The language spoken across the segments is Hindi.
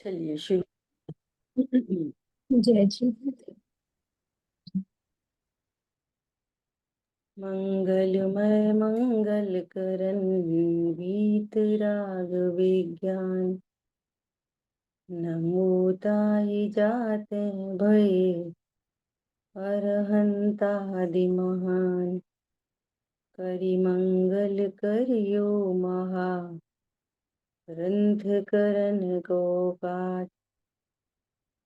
चलिए शुरू। जय जी। मंगलमय मंगल करन वीतराग विज्ञान। नमो ताहि जाते भये अरहंतादि महान। करि मंगल करियो महा ग्रंथ करन को काज।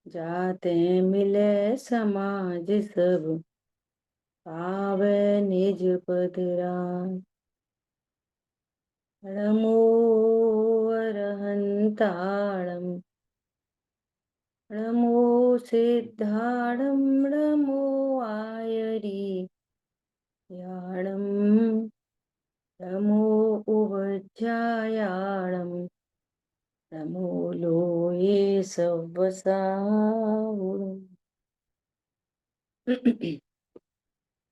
जाते मिले समाज सब पावे निज पद राज। नमो अरहंताणं नमो सिद्धाणं नमो आयर्याणं नमो उवज्जायाणं नमो लोये सव्वसाहुणम्।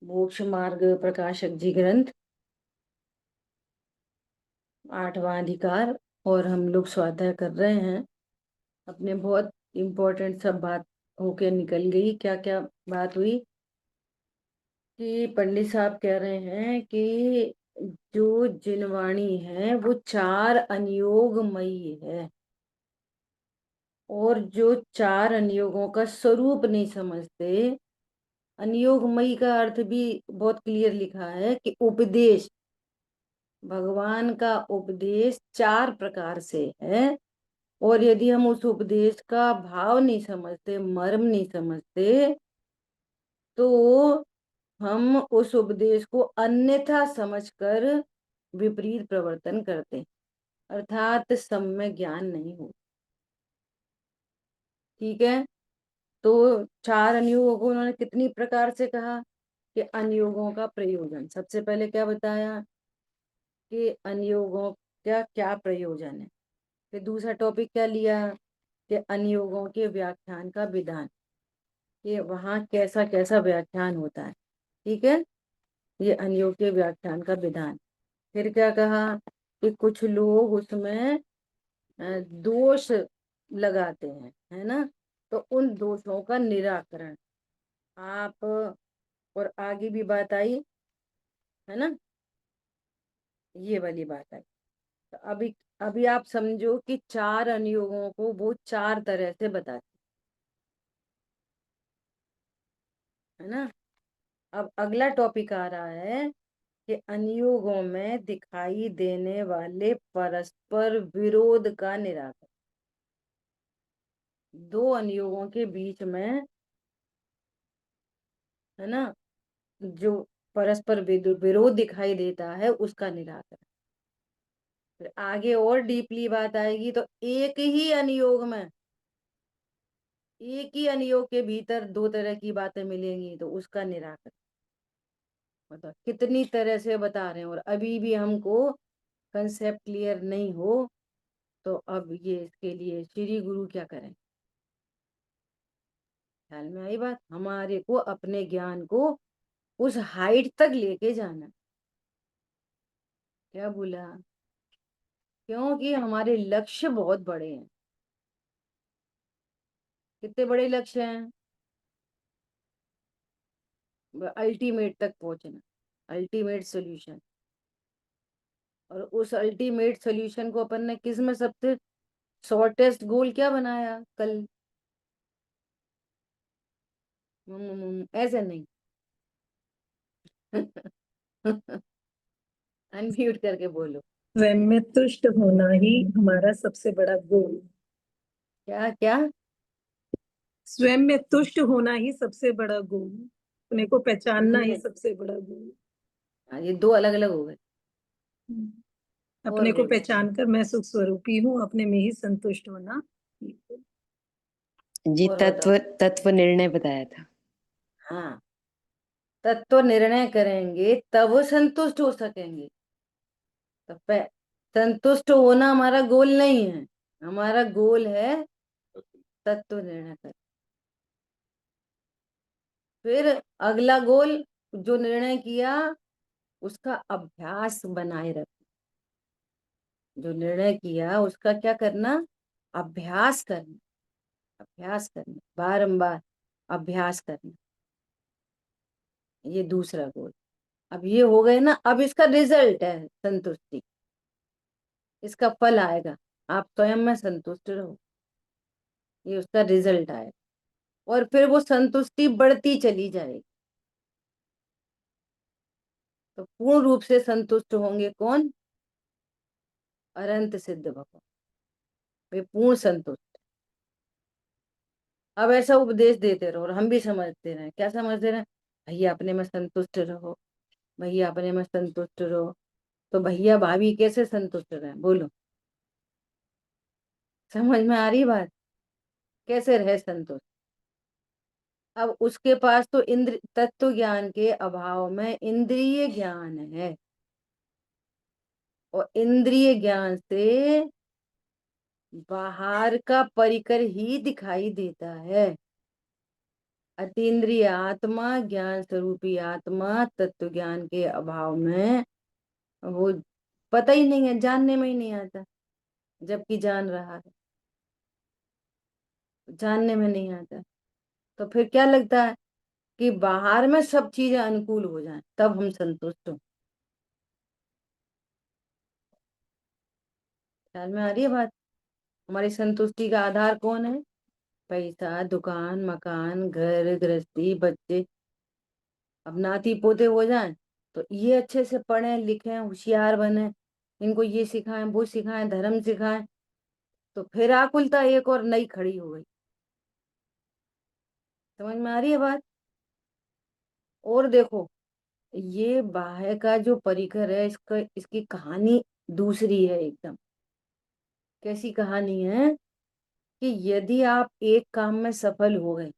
मोक्ष मार्ग प्रकाशक जी ग्रंथ 8वां अधिकार। और हम लोग स्वाध्याय कर रहे हैं। अपने बहुत इम्पोर्टेंट सब बात होके निकल गई। क्या क्या बात हुई कि पंडित साहब कह रहे हैं कि जो जिनवाणी है वो 4 अनियोगमयी है, और जो 4 अनियोगों का स्वरूप नहीं समझते। अनियोगमयी का अर्थ भी बहुत क्लियर लिखा है कि उपदेश, भगवान का उपदेश 4 प्रकार से है। और यदि हम उस उपदेश का भाव नहीं समझते, मर्म नहीं समझते, तो हम उस उपदेश को अन्यथा समझकर विपरीत प्रवर्तन करते हैं, अर्थात सम्यक ज्ञान नहीं हो। ठीक है। तो 4 अनुयोगों को उन्होंने कितनी प्रकार से कहा कि अनुयोगों का प्रयोजन। सबसे पहले क्या बताया कि अनुयोगों का क्या प्रयोजन है। फिर दूसरा टॉपिक क्या लिया कि अनुयोगों के व्याख्यान का विधान, कि वहाँ कैसा कैसा व्याख्यान होता है। ठीक है। ये अनुयोग के व्याख्यान का विधान। फिर क्या कहा कि कुछ लोग उसमें दोष लगाते हैं, है ना। तो उन दोषों का निराकरण आप, और आगे भी बात आई, है ना, ये वाली बात आई। तो अभी अभी आप समझो कि 4 अनुयोगों को वो 4 तरह से बताते, है ना। अब अगला टॉपिक आ रहा है कि अनुयोगों में दिखाई देने वाले परस्पर विरोध का निराकरण। 2 अनुयोगों के बीच में, है ना, जो परस्पर विरोध दिखाई देता है उसका निराकरण। फिर आगे और डीपली बात आएगी तो एक ही अनुयोग के भीतर 2 तरह की बातें मिलेंगी, तो उसका निराकरण। मतलब कितनी तरह से बता रहे हैं, और अभी भी हमको कंसेप्ट क्लियर नहीं हो, तो अब ये इसके लिए श्री गुरु क्या करें। ख्याल में आई बात। हमारे को अपने ज्ञान को उस हाइट तक लेके जाना। क्या बोला? क्योंकि हमारे लक्ष्य बहुत बड़े हैं। कितने बड़े लक्ष्य हैं? अल्टीमेट तक पहुंचना, अल्टीमेट सोल्यूशन। और उस अल्टीमेट सोल्यूशन को अपन ने किस में सबसे शॉर्टेस्ट गोल क्या बनाया कल? ऐसे नहीं। अनम्यूट करके बोलो। स्वयं में तुष्ट होना ही हमारा सबसे बड़ा गोल। क्या क्या? स्वयं में तुष्ट होना ही सबसे बड़ा गोल। अपने को पहचानना ही नहीं, सबसे बड़ा गोल। ये 2 अलग अलग हो गए। और अपने को बोलो। पहचान कर मैं सुख स्वरूपी हूँ, अपने में ही संतुष्ट होना। जी, और बताओ। तत्व तत्व निर्णय बताया था। हाँ, तत्व निर्णय करेंगे तब संतुष्ट हो सकेंगे। तो संतुष्ट होना हमारा गोल नहीं है। हमारा गोल है तत्व निर्णय कर। फिर अगला गोल, जो निर्णय किया उसका अभ्यास बनाए रख। जो निर्णय किया उसका क्या करना? अभ्यास करना, अभ्यास करना, बारंबार अभ्यास करना, ये दूसरा गोल। अब ये हो गए ना, अब इसका रिजल्ट है संतुष्टि, इसका फल आएगा, आप स्वयं में संतुष्ट रहो, ये उसका रिजल्ट आएगा। और फिर वो संतुष्टि बढ़ती चली जाएगी। तो पूर्ण रूप से संतुष्ट होंगे कौन? अनंत सिद्ध भगवान, वे पूर्ण संतुष्ट। अब ऐसा उपदेश देते रहो और हम भी समझते रहे, क्या समझते रहे? भैया अपने में संतुष्ट रहो, भैया अपने में संतुष्ट रहो। तो भैया भाभी कैसे संतुष्ट रहे, बोलो? समझ में आ रही बात? कैसे रहे संतुष्ट? अब उसके पास तो इंद्र तत्व ज्ञान के अभाव में इंद्रिय ज्ञान है, और इंद्रिय ज्ञान से बाहर का परिकर ही दिखाई देता है। अतीन्द्रिय आत्मा, ज्ञान स्वरूपी आत्मा तत्व ज्ञान के अभाव में वो पता ही नहीं है, जानने में ही नहीं आता, जबकि जान रहा है, जानने में नहीं आता। तो फिर क्या लगता है कि बाहर में सब चीजें अनुकूल हो जाएं तब हम संतुष्ट हो। ख्याल में आ रही है बात? हमारी संतुष्टि का आधार कौन है? पैसा, दुकान, मकान, घर गृहस्थी, बच्चे। अब नाती पोते हो जाएं तो ये अच्छे से पढ़ें लिखें होशियार बने, इनको ये सिखाएं वो सिखाएं धर्म सिखाएं, तो फिर आकुलता एक और नई खड़ी हो गई। समझ में आ रही है बात? और देखो, ये बाह्य का जो परिकर है, इसका इसकी कहानी दूसरी है एकदम। कैसी कहानी है? कि यदि आप एक काम में सफल हो गए,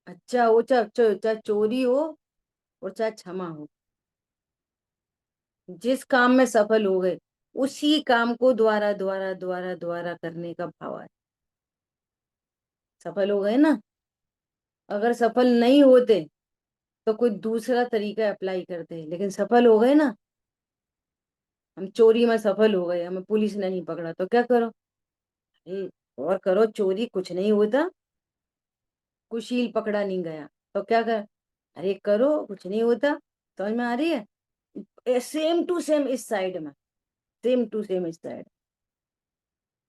अच्छा हो, चाहे चाहे चोरी हो और चाहे क्षमा हो, जिस काम में सफल हो गए उसी काम को दोबारा दोबारा दोबारा दोबारा करने का भाव है। सफल हो गए ना, अगर सफल नहीं होते तो कोई दूसरा तरीका अप्लाई करते, लेकिन सफल हो गए ना, हम चोरी में सफल हो गए, हमें पुलिस ने नहीं पकड़ा, तो क्या करो? अरे और करो चोरी, कुछ नहीं होता, कुशील पकड़ा नहीं गया, तो क्या कर? अरे करो, कुछ नहीं होता। समझ में आ रही है? सेम टू सेम इस साइड में, सेम टू सेम इस साइड।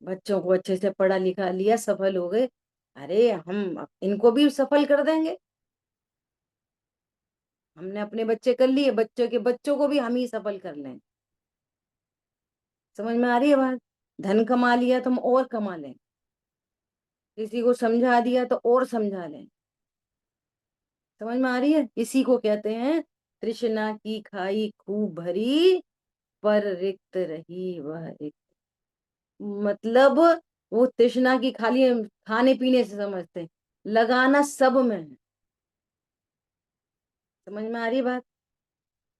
बच्चों को अच्छे से पढ़ा लिखा लिया, सफल हो गए, अरे हम इनको भी सफल कर देंगे। हमने अपने बच्चे कर लिए, बच्चों के बच्चों को भी हम ही सफल कर लें। समझ में आ रही है बात? धन कमा लिया तो हम और कमा लें, किसी को समझा दिया तो और समझा लें। समझ में आ रही है? इसी को कहते हैं तृष्णा की खाई खूब भरी, पर रिक्त रही वह रिक्त। मतलब वो तृष्णा की खाली खाने पीने से समझते हैं, लगाना सब में है। समझ में आ रही है बात?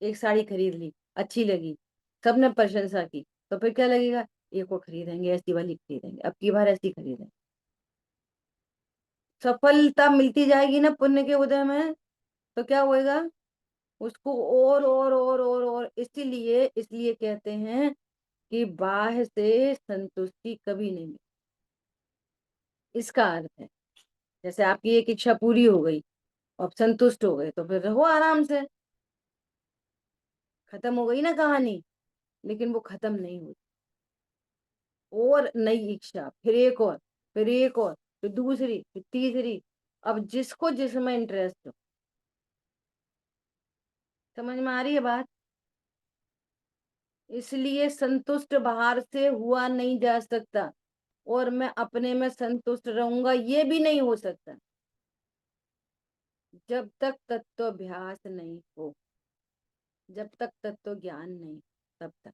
एक साड़ी खरीद ली, अच्छी लगी, सबने प्रशंसा की, तो फिर क्या लगेगा? एक और खरीदेंगे, ऐसी वाली खरीदेंगे, अब की बार ऐसी खरीदेंगे। सफलता मिलती जाएगी ना पुण्य के उदय में, तो क्या होएगा? उसको और इसीलिए इसलिए कहते हैं कि बाह्य से संतुष्टि कभी नहीं मिलती। इसका अर्थ है, जैसे आपकी एक इच्छा पूरी हो गई, अब संतुष्ट हो गए, तो फिर रहो आराम से, खत्म हो गई ना कहानी। लेकिन वो खत्म नहीं हुई, और नई इच्छा, फिर एक और, फिर एक और, फिर दूसरी, फिर तीसरी। अब जिसको जिसमें इंटरेस्ट हो। समझ में आ रही है बात? इसलिए संतुष्ट बाहर से हुआ नहीं जा सकता, और मैं अपने में संतुष्ट रहूंगा ये भी नहीं हो सकता, जब तक तत्वाभ्यास नहीं हो, जब तक तत्व ज्ञान नहीं, तब तक।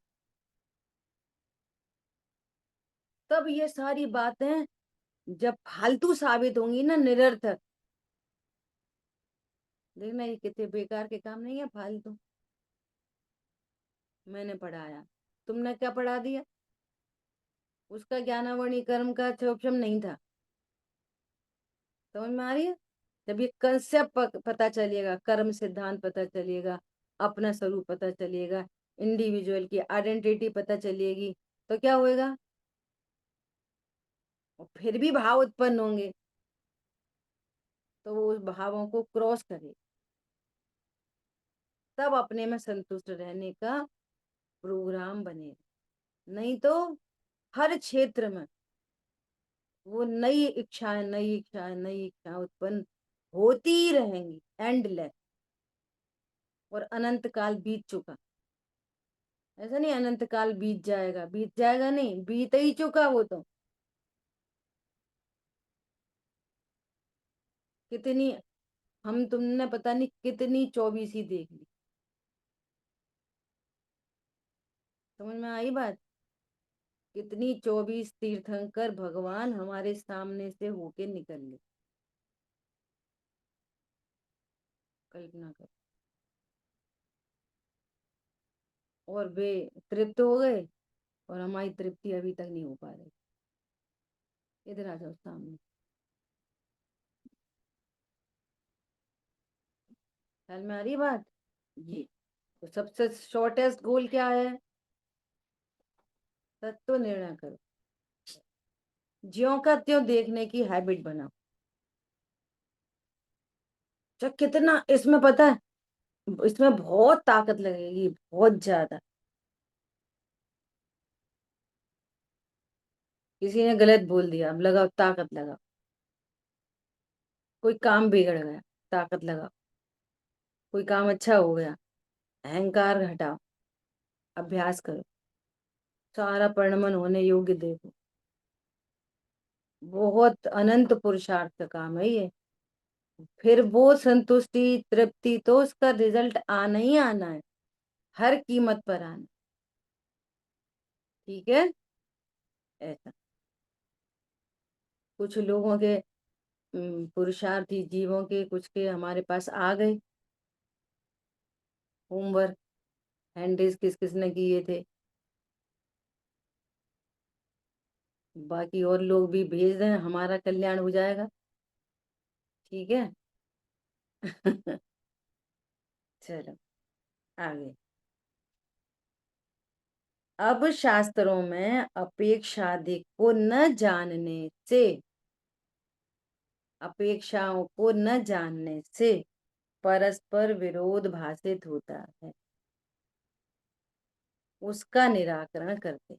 तब ये सारी बातें जब फालतू साबित होंगी ना, निरर्थक, देखना ये कितने बेकार के काम नहीं है, फालतू। मैंने पढ़ाया, तुमने क्या पढ़ा दिया? उसका ज्ञानावरणी कर्म का क्षोभम नहीं था। समझ में आ रही है? जब ये कंसेप्ट पता चलेगा, कर्म सिद्धांत पता चलेगा, अपना स्वरूप पता चलेगा, इंडिविजुअल की आइडेंटिटी पता चलेगी, तो क्या होएगा? और फिर भी भाव उत्पन्न होंगे, तो वो उस भावों को क्रॉस करे, तब अपने में संतुष्ट रहने का प्रोग्राम बने। नहीं तो हर क्षेत्र में वो नई इच्छाएं, नई इच्छाएं, नई इच्छाएं उत्पन्न होती ही रहेंगी, एंडलेस। और अनंत काल बीत चुका, ऐसा नहीं अनंत काल बीत जाएगा, बीत जाएगा नहीं, बीत ही चुका वो तो। कितनी, हम तुमने पता नहीं कितनी चौबीसी देख ली। समझ में आई बात? कितनी 24 तीर्थंकर भगवान हमारे सामने से होके निकल गए, कल्पना कर। और वे तृप्त हो गए, और हमारी तृप्ति अभी तक नहीं हो पा रही। इधर आ जाओ सामने। ख्याल में आ रही बात? ये तो सबसे शॉर्टेस्ट गोल क्या है? तत्व निर्णय करो, ज्यों का त्यों देखने की हैबिट बनाओ। जो कितना इसमें पता है, इसमें बहुत ताकत लगेगी, बहुत ज्यादा। किसी ने गलत बोल दिया, अब लगाओ ताकत लगाओ। कोई काम बिगड़ गया, ताकत लगाओ। कोई काम अच्छा हो गया, अहंकार हटाओ, अभ्यास करो। सारा परिणमन होने योग्य देखो। बहुत अनंत पुरुषार्थ का काम है ये। फिर वो संतुष्टि, तृप्ति, तो उसका रिजल्ट आना ही आना है, हर कीमत पर आना। ठीक है? ऐसा कुछ लोगों के, पुरुषार्थी जीवों के कुछ के हमारे पास आ गए होमवर्क, हैंडीज किस किस ने किए थे। बाकी और लोग भी भेज दें, हमारा कल्याण हो जाएगा। ठीक है। चलो आगे। अब शास्त्रों में अपेक्षादि को न जानने से, अपेक्षाओं को न जानने से परस्पर विरोध भाषित होता है, उसका निराकरण करते।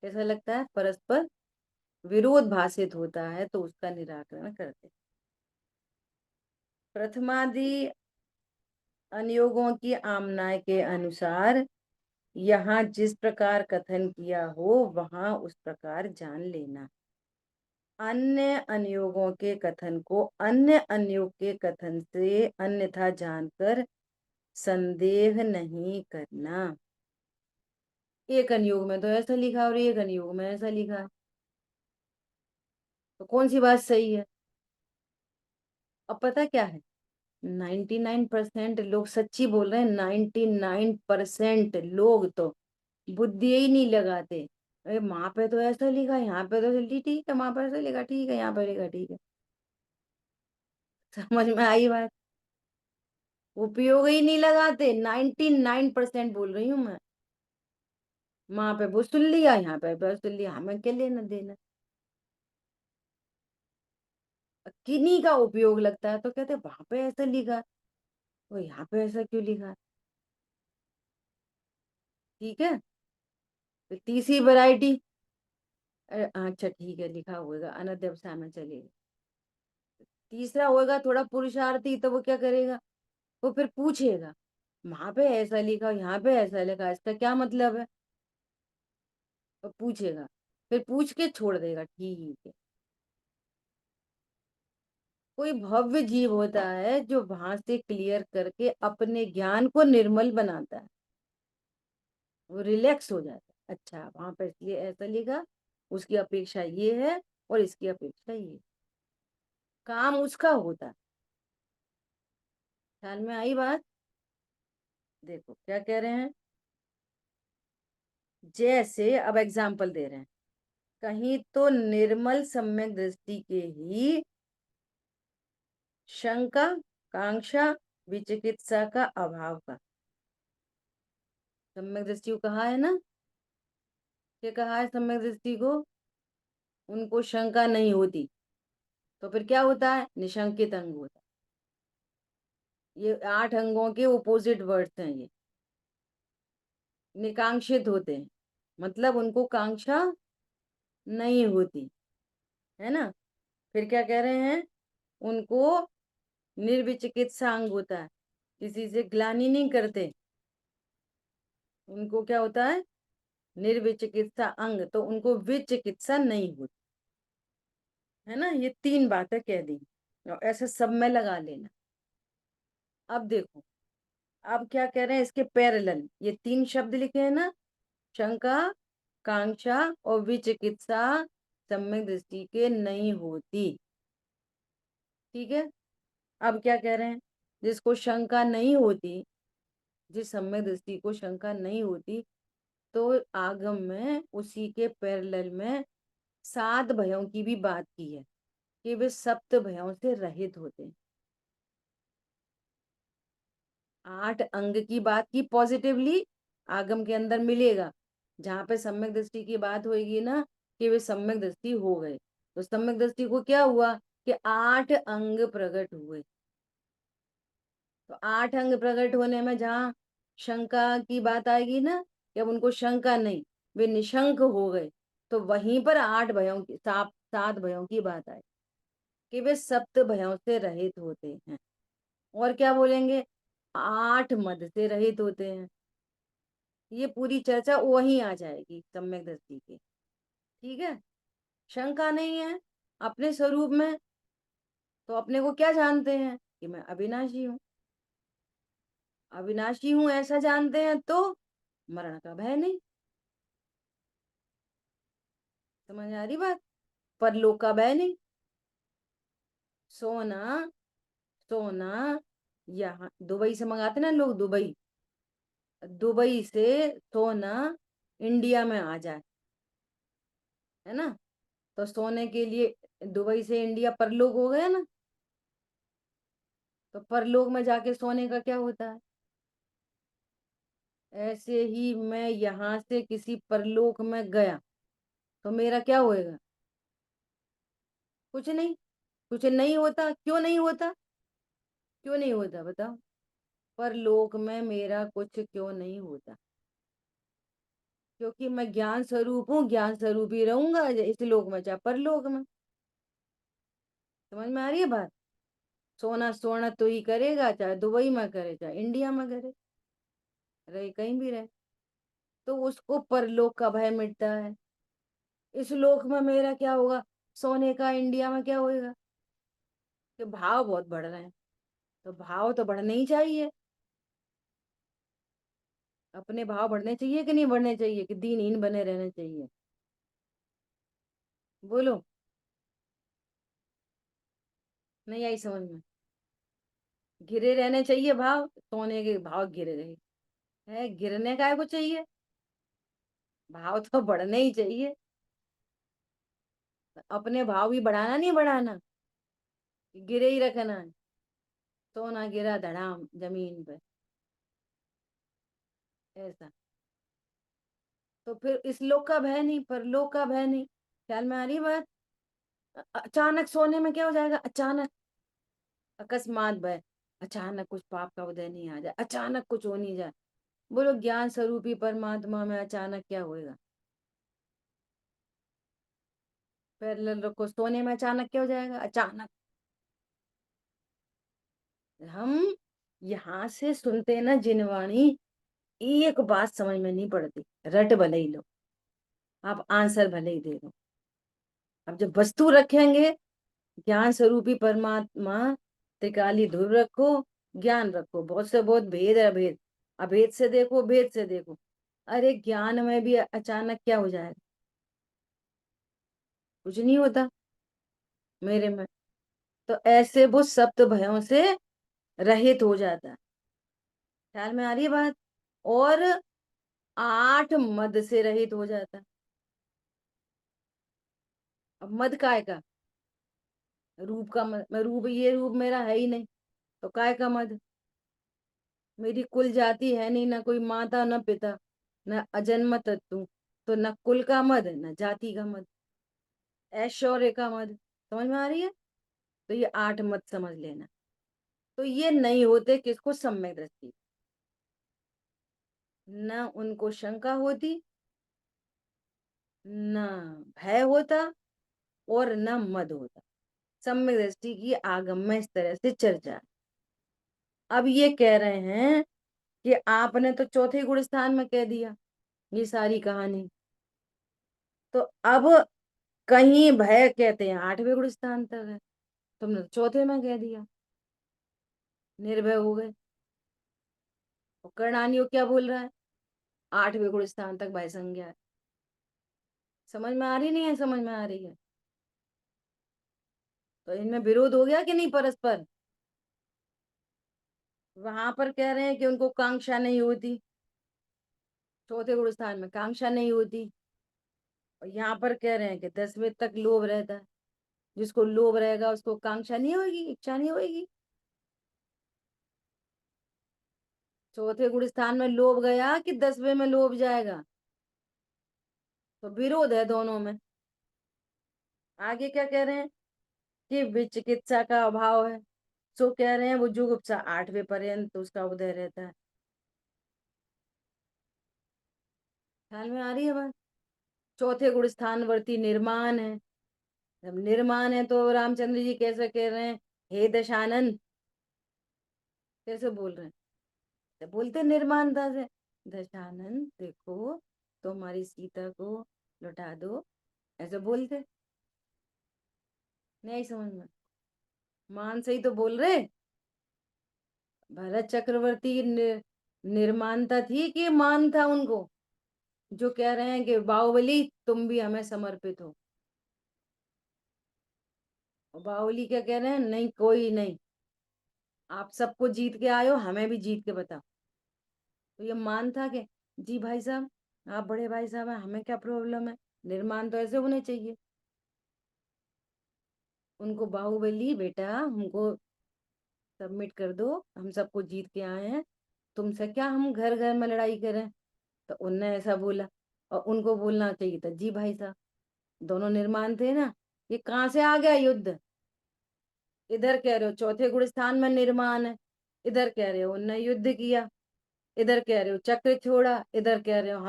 कैसा लगता है? परस्पर विरोध भाषित होता है तो उसका निराकरण करते। प्रथमादि अनुयोगों की आमनाय के अनुसार यहाँ जिस प्रकार कथन किया हो वहां उस प्रकार जान लेना। अन्य अनुयोगों के कथन को अन्य अनुयोग के कथन से अन्यथा जानकर संदेह नहीं करना। एक अनुयोग में तो ऐसा लिखा और एक अनुयोग में ऐसा लिखा, तो कौन सी बात सही है? अब पता क्या है, 99% लोग सच्ची बोल रहे हैं। 99% लोग तो बुद्धि ही नहीं लगाते। अरे वहां पे तो ऐसा लिखा, यहाँ पे तो ठीक है, वहां पे ऐसा लिखा ठीक है, यहाँ पे लिखा ठीक है। समझ में आई बात? उपयोग ही नहीं लगाते। 99% बोल रही हूँ मैं। वहां पे वो सुन लिया, यहाँ पे वो सुन लिया, हमें क्या लेना देना। किन्हीं का उपयोग लगता है तो कहते वहां पे ऐसा लिखा, वो यहाँ पे ऐसा क्यों लिखा। ठीक है। तो तीसरी वैरायटी, अच्छा ठीक है लिखा होगा अनध्यवसाय में चलेगा। तीसरा होगा थोड़ा पुरुषार्थी, तो वो क्या करेगा, वो फिर पूछेगा वहां पे ऐसा लिखा, यहाँ पे ऐसा लिखा, इसका क्या मतलब है। वो पूछेगा, फिर पूछ के छोड़ देगा, ठीक है। कोई भव्य जीव होता है जो वहां से क्लियर करके अपने ज्ञान को निर्मल बनाता है, वो रिलैक्स हो जाता है। अच्छा वहां पे इसलिए ऐसा लिखा, उसकी अपेक्षा ये है और इसकी अपेक्षा ये है। काम उसका होता है। ख्याल में आई बात? देखो क्या कह रहे हैं। जैसे अब एग्जाम्पल दे रहे हैं, कहीं तो निर्मल सम्यक दृष्टि के ही शंका, कांक्षा, विचिकित्सा का अभाव का। सम्यक दृष्टि को कहा है ना, क्या कहा है सम्यक दृष्टि को? उनको शंका नहीं होती, तो फिर क्या होता है? निशंकित अंग होता है। ये 8 अंगों के ऑपोजिट वर्ड्स हैं ये। निकांक्षित होते हैं मतलब उनको कांक्षा नहीं होती, है ना। फिर क्या कह रहे हैं? उनको निर्विचिकित्सा अंग होता है, किसी से ग्लानि नहीं करते। उनको क्या होता है? निर्विचिकित्सा अंग, तो उनको विचिकित्सा नहीं होती, है ना। ये 3 बातें कह दी और ऐसे सब में लगा लेना। अब देखो, अब क्या कह रहे हैं? इसके पैरेलल ये 3 शब्द लिखे हैं ना, शंका, कांक्षा और विचिकित्सा सम्यक दृष्टि के नहीं होती। ठीक है। अब क्या कह रहे हैं? जिसको शंका नहीं होती, जिस सम्यक दृष्टि को शंका नहीं होती, तो आगम में उसी के पैरेलल में 7 भयों की भी बात की है कि वे सप्त भयों से रहित होते हैं। 8 अंग की बात की पॉजिटिवली, आगम के अंदर मिलेगा। जहां पे सम्यक दृष्टि की बात होगी ना कि वे सम्यक दृष्टि हो गए, तो सम्यक दृष्टि को क्या हुआ कि 8 अंग प्रकट हुए। तो 8 अंग प्रकट होने में जहाँ शंका की बात आएगी ना, कि अब उनको शंका नहीं, वे निशंक हो गए, तो वहीं पर 8 भयों की 7 भयों की बात आई कि वे सप्त भयों से रहित होते हैं। और क्या बोलेंगे? 8 मद से रहित होते हैं। ये पूरी चर्चा वहीं आ जाएगी सम्यक दृष्टि की। ठीक है। शंका नहीं है अपने स्वरूप में, तो अपने को क्या जानते हैं? कि मैं अविनाशी हूँ। अविनाशी हूं ऐसा जानते हैं तो मरण का भय नहीं। समझ आ रही बात? परलोक का भय नहीं। सोना, सोना यहाँ दुबई से मंगाते ना लोग, दुबई, दुबई से सोना इंडिया में आ जाए, है ना, तो सोने के लिए दुबई से इंडिया परलोक हो गया ना। तो परलोक में जाके सोने का क्या होता है? ऐसे ही मैं यहाँ से किसी परलोक में गया तो मेरा क्या होएगा? कुछ नहीं। कुछ नहीं होता। क्यों नहीं होता? क्यों नहीं होता बताओ? परलोक में मेरा कुछ क्यों नहीं होता? क्योंकि मैं ज्ञान स्वरूप हूँ, ज्ञान स्वरूप ही रहूंगा इस लोक में चाहे परलोक में। समझ में आ रही है बात? सोना सोना तो ही करेगा, चाहे दुबई में करे चाहे इंडिया में करे, रहे कहीं भी रहे, तो उसको परलोक का भय मिटता है। इस लोक में मेरा क्या होगा? सोने का इंडिया में क्या होएगा? कि भाव बहुत बढ़ रहे हैं, तो भाव तो बढ़ने ही चाहिए। अपने भाव बढ़ने चाहिए कि नहीं बढ़ने चाहिए, कि दीनहीन बने रहने चाहिए? बोलो। नहीं आई समझ में? गिरे रहने चाहिए भाव, सोने के भाव गिर गए है, गिरने का को चाहिए? भाव तो बढ़ने ही चाहिए। अपने भाव भी बढ़ाना नहीं बढ़ाना, कि गिरे ही रखना है। सोना गिरा धड़ाम जमीन पे, ऐसा। तो फिर इस लोक का भय नहीं, परलोक का भय नहीं। ख्याल में आ रही बात? अचानक सोने में क्या हो जाएगा? अचानक अकस्मात भय, अचानक कुछ पाप का उदय नहीं आ जाए, अचानक कुछ हो नहीं जाए। बोलो ज्ञान स्वरूपी परमात्मा में अचानक क्या होएगा? पैरेलल रखो, सोने में अचानक क्या हो जाएगा? अचानक हम यहाँ से सुनते ना जिनवाणी, एक बात समझ में नहीं पड़ती, रट भले ही लो, आप आंसर भले ही दे दो। अब जब वस्तु रखेंगे, ज्ञान स्वरूपी परमात्मा, त्रिकाली ध्रुव रखो, ज्ञान रखो, बहुत से बहुत भेद है, अभेद, अभेद से देखो, भेद से देखो। अरे ज्ञान में भी अचानक क्या हो जाएगा? कुछ नहीं होता मेरे में। तो ऐसे वो सप्त भयों से रहित हो जाता है। ख्याल में आ रही है बात? और 8 मद से रहित हो जाता है। अब मद काय का? रूप का मद, मैं रूप, ये रूप मेरा है ही नहीं, तो काय का मद? मेरी कुल जाति है नहीं, ना कोई माता न पिता, न अजन्म तत्व, तो न कुल का मद न जाति का मद। ऐश्वर्य का मद, समझ में आ रही है? तो ये 8 मत समझ लेना। तो ये नहीं होते किसको? सम्यक दृष्टि। न उनको शंका होती, न भय होता, और न मद होता। सम्यक दृष्टि की आगम में इस तरह से चर्चा है। अब ये कह रहे हैं कि आपने तो चौथे गुण स्थान में कह दिया ये सारी कहानी, तो अब कहीं भय कहते हैं 8वें गुण स्थान तक है, तुमने तो चौथे में कह दिया, निर्भय हो गए। और कर्णानियो क्या बोल रहा है? 8वें गुण स्थान तक भय संज्ञा है। समझ में आ रही नहीं है? समझ में आ रही है? तो इनमें विरोध हो गया कि नहीं परस्पर? वहां पर कह रहे हैं कि उनको कांक्षा नहीं होती, चौथे गुण स्थान में कांक्षा नहीं होती, और यहाँ पर कह रहे हैं कि 10वें तक लोभ रहता है। जिसको लोभ रहेगा उसको कांक्षा नहीं होगी, इच्छा नहीं होगी। चौथे गुण स्थान में लोभ गया कि 10वें में लोभ जाएगा? तो विरोध है दोनों में। आगे क्या कह रहे हैं कि विचिकित्सा का अभाव है, सो कह रहे हैं वो जुगुप्सा 8वें पर्यंत उसका उदय रहता है। ख्याल में आ रही है बात? चौथे गुण स्थानवर्ती निर्माण है। जब निर्माण है तो रामचंद्र जी कैसे कह रहे हैं, हे दशानन, कैसे बोल रहे हैं? तो बोलते निर्माणता से, दशानन देखो तो हमारी सीता को लौटा दो, ऐसे बोलते। नहीं समझ में? मान से ही तो बोल रहे। भरत चक्रवर्ती निर्माणता थी कि मान था उनको, जो कह रहे हैं कि बाहुबली तुम भी हमें समर्पित हो। और बाहुबली क्या कह रहे हैं? नहीं कोई नहीं, आप सबको जीत के आयो, हमें भी जीत के बताओ। तो ये मान था कि जी भाई साहब, आप बड़े भाई साहब हैं, हमें क्या प्रॉब्लम है, निर्माण तो ऐसे होने चाहिए। उनको बाहुबली बेटा हमको सबमिट कर दो, हम सबको जीत के आए हैं, तुमसे क्या हम घर घर में लड़ाई करें। तो उनने ऐसा बोला, और उनको बोलना चाहिए था जी भाई साहब, दोनों निर्माण थे ना, ये कहाँ से आ गया युद्ध? इधर कह रहे हो चौथे गुण स्थान में निर्माण है, इधर कह रहे हो उनने युद्ध किया, इधर कह रहे हो चक्र छोड़ा, इधर कह रहे हो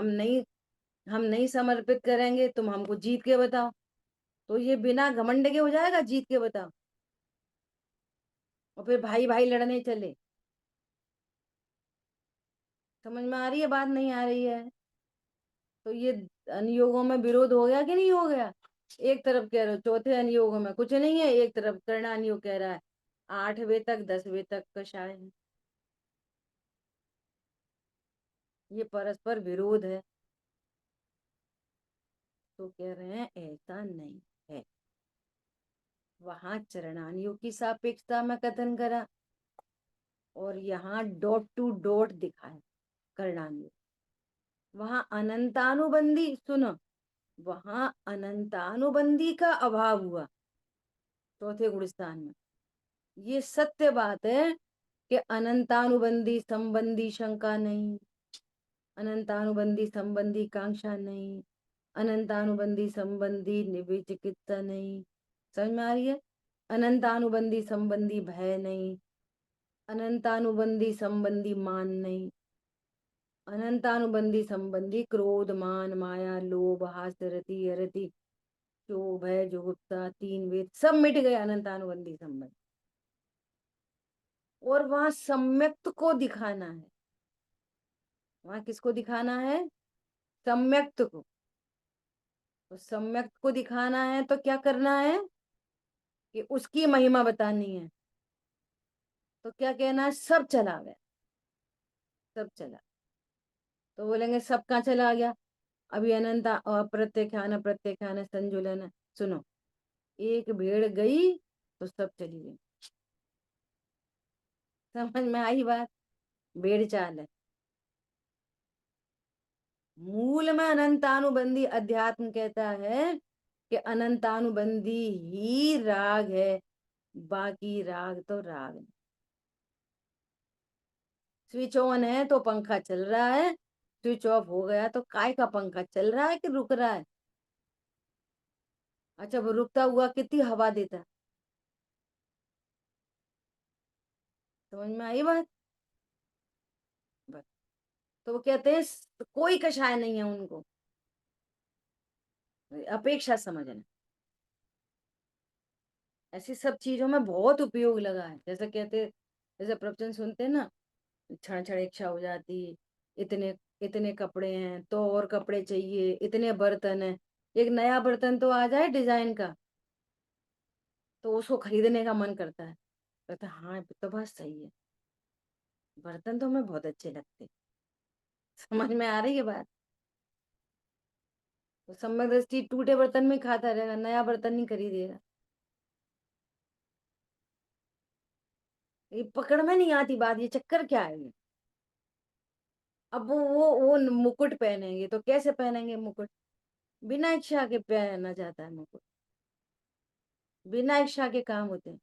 हम नहीं समर्पित करेंगे, तुम हमको जीत के बताओ। तो ये बिना घमंड के हो जाएगा जीत के बताओ? और फिर भाई भाई लड़ने चले। समझ में आ रही है बात? नहीं आ रही है? तो ये अनुयोगों में विरोध हो गया कि नहीं हो गया? एक तरफ कह रहे हो चौथे अनुयोग में कुछ नहीं है, एक तरफ कर्णानुयोग कह रहा है 8वें तक 10वें तक कषाय है। ये परस्पर विरोध है। तो कह रहे हैं ऐसा नहीं है। वहां चरणानुयोग की सापेक्षता में कथन करा, और यहाँ डॉट टू डॉट दिखाया कर्णानुयोग। वहां अनंतानुबंधी, सुनो, वहां अनंतानुबंधी का अभाव हुआ चौथे गुण स्थान में। ये सत्य बात है कि अनंतानुबंधी संबंधी शंका नहीं, अनंतानुबंधी संबंधी कांक्षा नहीं, अनंतानुबंधी संबंधी चिकित्सा नहीं। समझ में आ रही है? अनंतानुबंधी संबंधी भय नहीं, अनंतानुबंधी संबंधी मान नहीं, अनंतानुबंधी संबंधी क्रोध मान माया लोभ हास्य रति अरति क्षोभ है जुगुप्सा 3 वेद सब मिट गए अनंतानुबंधी संबंध। और वहां सम्यक्त को दिखाना है। वहां किसको दिखाना है? सम्यक्त को। तो सम्यक्त को दिखाना है तो क्या करना है कि उसकी महिमा बतानी है। तो क्या कहना है? सब चला गया, सब चला। तो बोलेंगे सब कहाँ चला गया? अभी अनंत अप्रत्याख्यान प्रत्याख्यान संजुलन है। सुनो, एक भेड़ गई तो सब चली गई। समझ में आई बात? भेड़ चाल है। मूल में अनंतानुबंधी अध्यात्म कहता है कि अनंतानुबंधी ही राग है, बाकी राग तो राग नहीं। स्विच ऑन है तो पंखा चल रहा है, स्विच ऑफ हो गया तो काय का पंखा चल रहा है कि रुक रहा है? अच्छा, वो रुकता हुआ कितनी हवा देता है। समझ में आई बात? बस। तो वो कहते हैं कोई कषाय नहीं है उनको, अपेक्षा समझना। ऐसी सब चीजों में बहुत उपयोग लगा है। जैसे कहते, जैसे प्रवचन सुनते हैं ना, क्षण क्षण इच्छा हो जाती, इतने इतने कपड़े हैं तो और कपड़े चाहिए, इतने बर्तन है, एक नया बर्तन तो आ जाए डिजाइन का तो उसको खरीदने का मन करता है। कहता है, हाँ ये तो बात सही है, बर्तन तो हमें बहुत अच्छे लगते। समझ में आ रही है बात? तो सम्यक दृष्टि टूटे बर्तन में खाता रहेगा, नया बर्तन नहीं खरीदेगा। ये पकड़ में नहीं आती बात, ये चक्कर क्या है ये? अब वो मुकुट पहनेंगे तो कैसे पहनेंगे मुकुट? बिना इच्छा के पहना जाता है मुकुट, बिना इच्छा के काम होते हैं।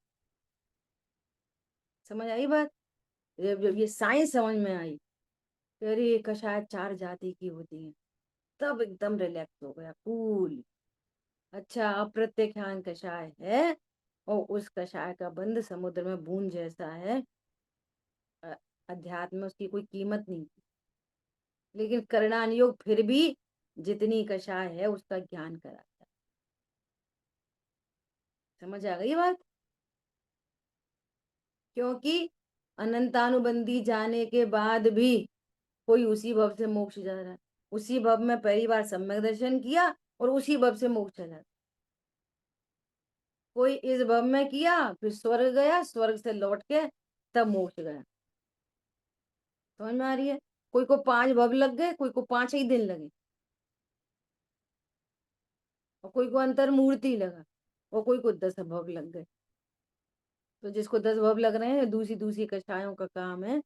समझ आई बात? जब जब ये साइंस समझ में आई, कि अरे ये कषाय 4 जाति की होती है, तब एकदम रिलैक्स हो गया, कूल। अच्छा, अप्रत्यक्षान कषाय है और उस कषाय का बंद समुद्र में बूंद जैसा है। अ- अध्यात्म में उसकी कोई कीमत नहीं थी, लेकिन करणान योग फिर भी जितनी कषाय है उसका ज्ञान कराता है। समझ आ गई बात? क्योंकि अनंतानुबंधी जाने के बाद भी कोई उसी भव से मोक्ष जा रहा है। उसी भव में पहली बार सम्यक दर्शन किया और उसी भव से मोक्ष चला। कोई इस भव में किया, फिर स्वर्ग गया, स्वर्ग से लौट के तब मोक्ष गया। समझ में आ रही है? कोई को 5 भव लग गए, कोई को 5 ही दिन लगे, और कोई को अंतर्मूर्ति लगा, और कोई को 10 भव लग गए। तो जिसको 10 भव लग रहे हैं, दूसरी दूसरी कषायों का काम है,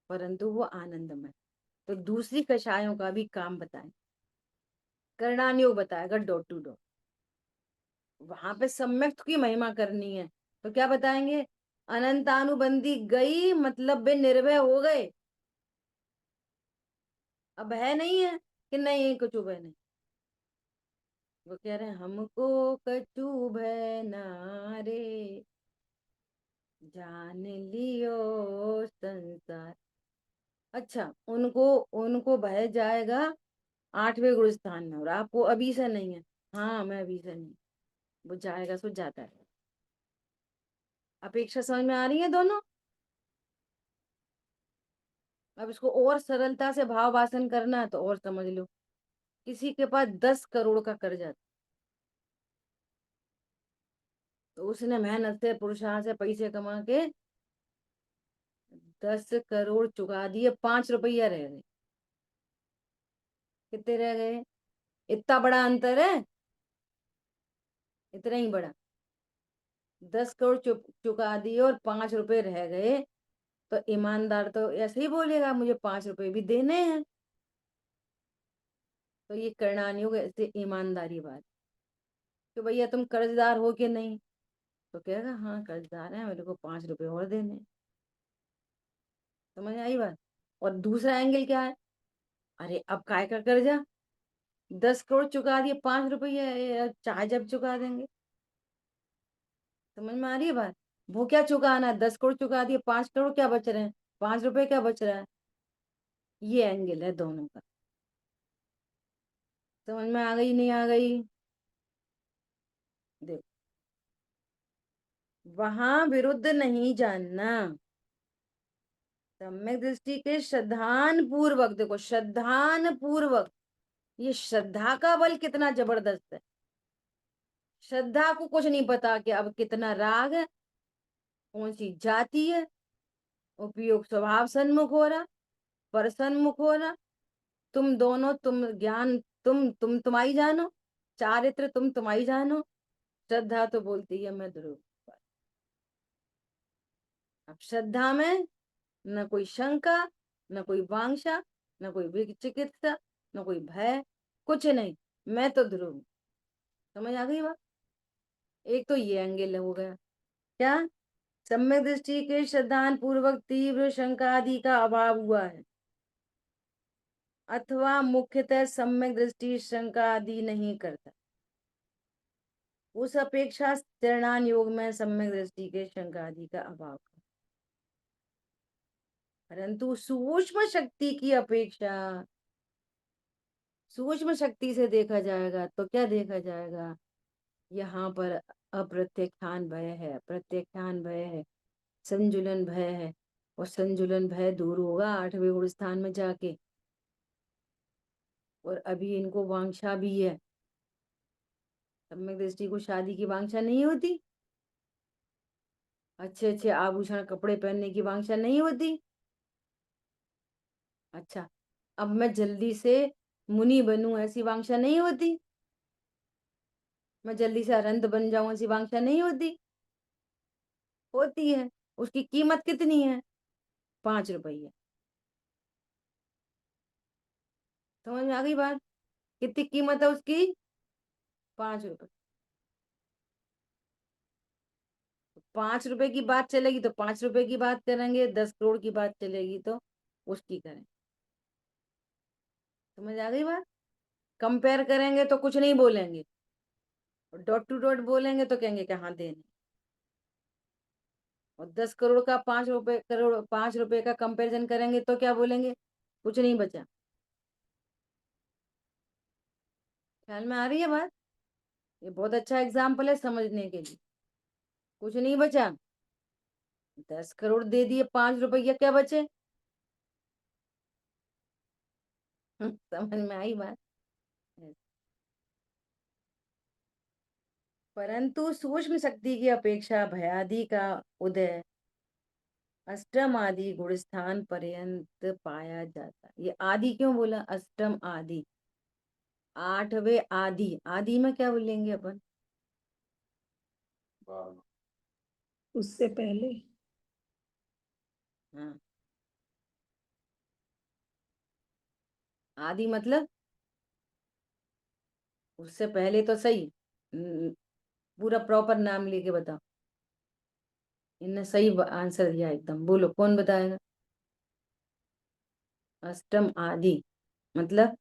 परंतु वो आनंदमय। तो दूसरी कषायों का भी काम बताएं, करणानुयोग बताएगा डॉट टू डॉट। वहां पे सम्यक की महिमा करनी है तो क्या बताएंगे? अनंतानुबंधी गई मतलब वे निर्भय हो गए। अब है नहीं है कि नहीं कुछ भय नहीं। वो कह रहे हैं हमको कछु भय ना रे, जान लियो संसार। अच्छा, उनको उनको भय जाएगा 8वें गुरु स्थान में, और आपको अभी से नहीं है। हाँ, मैं अभी से नहीं। वो जाएगा सो जाता है। अपेक्षा समझ में आ रही है दोनों? अब इसको और सरलता से भाव वासन करना है तो और समझ लो। किसी के पास 10 करोड़ का कर्जा था, तो उसने मेहनत से पुरुषार्थ से पैसे कमा के 10 करोड़ चुका दिए, 5 रुपया रह गए। कितने रह गए? इतना बड़ा अंतर है, इतना ही बड़ा। 10 करोड़ चुका दिए और 5 रुपए रह गए, तो ईमानदार तो ऐसे ही बोलेगा मुझे 5 रुपए भी देने हैं। तो ये करना नहीं होगा, ऐसे ईमानदारी बात। तो भैया तुम कर्जदार हो कि नहीं? तो कहेगा हाँ कर्जदार है, मेरे को 5 रुपए और देने हैं। समझ आई बात? और दूसरा एंगल क्या है? अरे अब काय का कर्जा, 10 करोड़ चुका दिए, 5 रुपये चाहे जब चुका देंगे। समझ में आ रही है बात? वो क्या चुकाना है, 10 करोड़ चुका दिए, 5 करोड़ क्या बच रहे हैं, 5 रुपए क्या बच रहा है। ये एंगल है दोनों का। समझ में आ गई नहीं आ गई? देखो, वहां विरुद्ध नहीं जानना। सम्यक दृष्टि के श्रद्धान पूर्वक, देखो श्रद्धान पूर्वक, ये श्रद्धा का बल कितना जबरदस्त है। श्रद्धा को कुछ नहीं पता कि अब कितना राग है, कौन सी जाति है, उपयोग स्वभाव सन्मुख हो रहा, पर सन्मुख हो रहा। तुम दोनों, तुम ज्ञान, तुम्हारी जानो, चारित्र तुम्हारी जानो। श्रद्धा तो बोलती है मैं ध्रुव। अब श्रद्धा में न कोई शंका, न कोई वांछा, न कोई चिकित्सा, न कोई भय, कुछ नहीं, मैं तो ध्रुव हूं। समझ आ गई बात? एक तो ये एंगल हो गया। क्या? सम्यक दृष्टि के श्रद्धान पूर्वक तीव्र शंका आदि का अभाव हुआ है, अथवा मुख्यतः सम्यक दृष्टि शंका आदि नहीं करता। उस अपेक्षा त्रिणान योग में सम्यक दृष्टि के शंका आदि का अभाव, परंतु सूक्ष्म शक्ति की अपेक्षा, सूक्ष्म शक्ति से देखा जाएगा तो क्या देखा जाएगा, यहाँ पर अप्रत्यक्षान भय है, प्रत्यक्षान भय है, संजुलन भय है, और संजुलन भय दूर होगा 8वें गुण स्थान में जाके। और अभी इनको वांछा भी है, सम्यक दृष्टि को शादी की वांछा नहीं होती, अच्छे अच्छे आभूषण कपड़े पहनने की वांछा नहीं होती। अच्छा, अब मैं जल्दी से मुनि बनूं ऐसी वांछा नहीं होती, मैं जल्दी से अरंत बन जाऊं ऐसी वांछा नहीं होती, होती है। उसकी कीमत कितनी है, 5 रुपये। समझ में आ गई बात, कितनी कीमत है उसकी, 5 रुपए। 5 रुपए की बात चलेगी तो 5 रुपए की बात करेंगे, 10 करोड़ की बात चलेगी तो उसकी करें। समझ आ गई बात, कंपेयर करेंगे तो कुछ नहीं बोलेंगे, और डॉट टू डॉट बोलेंगे तो कहेंगे कि हाँ देने। और 10 करोड़ का 5 रुपए, करोड़ 5 रुपए का कंपैरिजन करेंगे तो क्या बोलेंगे, कुछ नहीं बचा। ख्याल में आ रही है बात, ये बहुत अच्छा एग्जाम्पल है समझने के लिए। कुछ नहीं बचा, 10 करोड़ दे दिए, 5 रुपया क्या बचे। समझ में आई बात। परंतु सूक्ष्म शक्ति की अपेक्षा भयादि का उदय अष्टम आदि गुण स्थान पर्यंत पाया जाता। ये आदि क्यों बोला, अष्टम आदि, 8वें आदि, आदि में क्या बोलेंगे अपन, उससे पहले। हाँ, आदि मतलब उससे पहले तो सही, पूरा प्रॉपर नाम लेके बताओ। इनने सही आंसर दिया एकदम, बोलो कौन बताएगा। अष्टम आदि मतलब